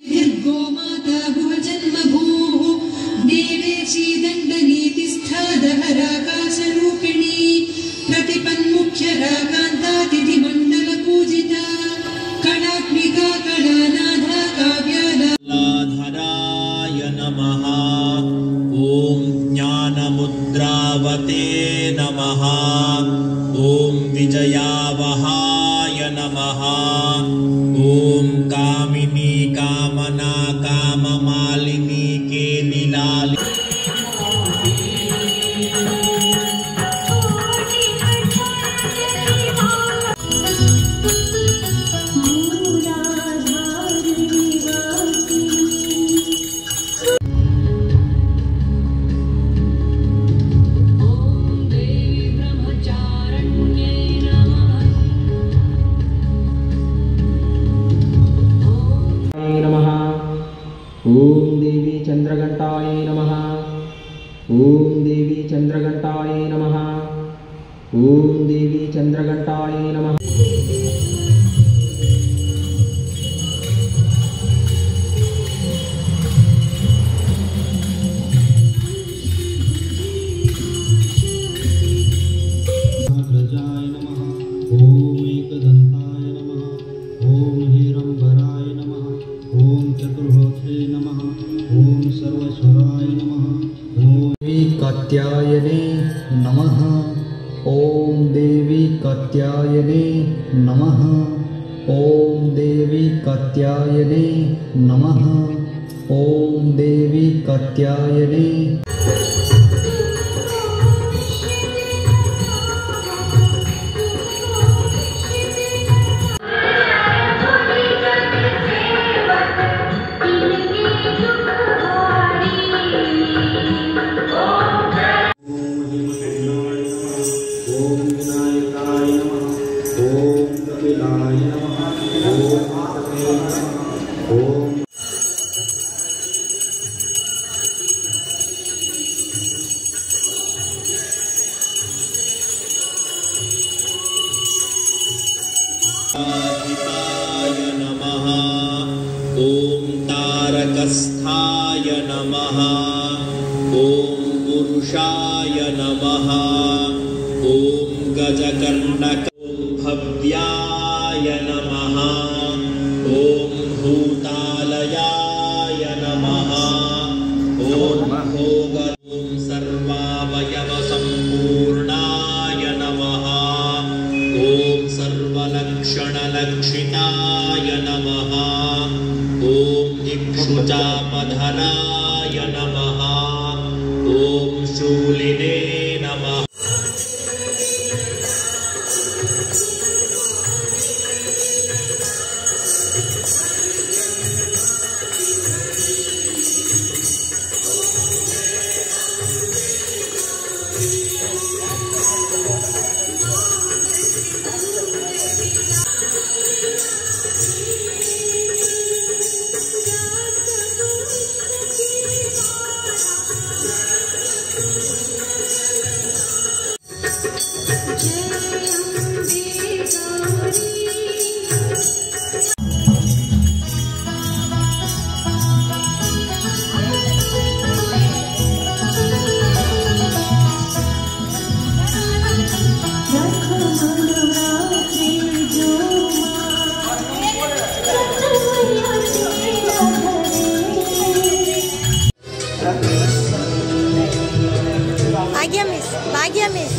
गोमाता भुवजन्मभूः देवेशी दण्डनीतिस्थादहराकाशरूपिणी प्रतिपन्मुख्यराकान्तातिथिमण्डलपूजिता कलात्मिका कलानाथा काव्यालाधराय नमः। ॐ ज्ञानमुद्रावते नमः। ॐ विजयावहाय नमः। ॐ कामिनी कामना काममालिनी केलिलालि ओम देवी चंद्रघंटाय नमः। ओम देवी चंद्रघंटाय नमः। ओम देवी चंद्रघंटाय नमः। अग्रजाय नमः। ओम एकदंताय नमः। ओम हिरंबराय नमः। ओम चतुर्होत्रे नमः। ओम सर्वेश्वराय नमः। ओम देवी कात्यायने नमः। ओम देवी कात्यायने नमः। ओम देवी कात्यायने नमः। ओम देवी कात्यायने आदिताय नमः। ॐ तारकस्थाय नमः। ॐ पुरुषाय नमः। ॐ गजकर्णक भव्याय नमः। ॐ भूतालयाय नमः। ॐ भोग ॐ सर्वावयवसम्पूर्णाय नमः। ॐ सर्वलक्षणलक्षिताय नमः। ॐ इक्षुचापधराय नमः। ॐ शूलिने नमः। ഭാഗ്യ മിസ്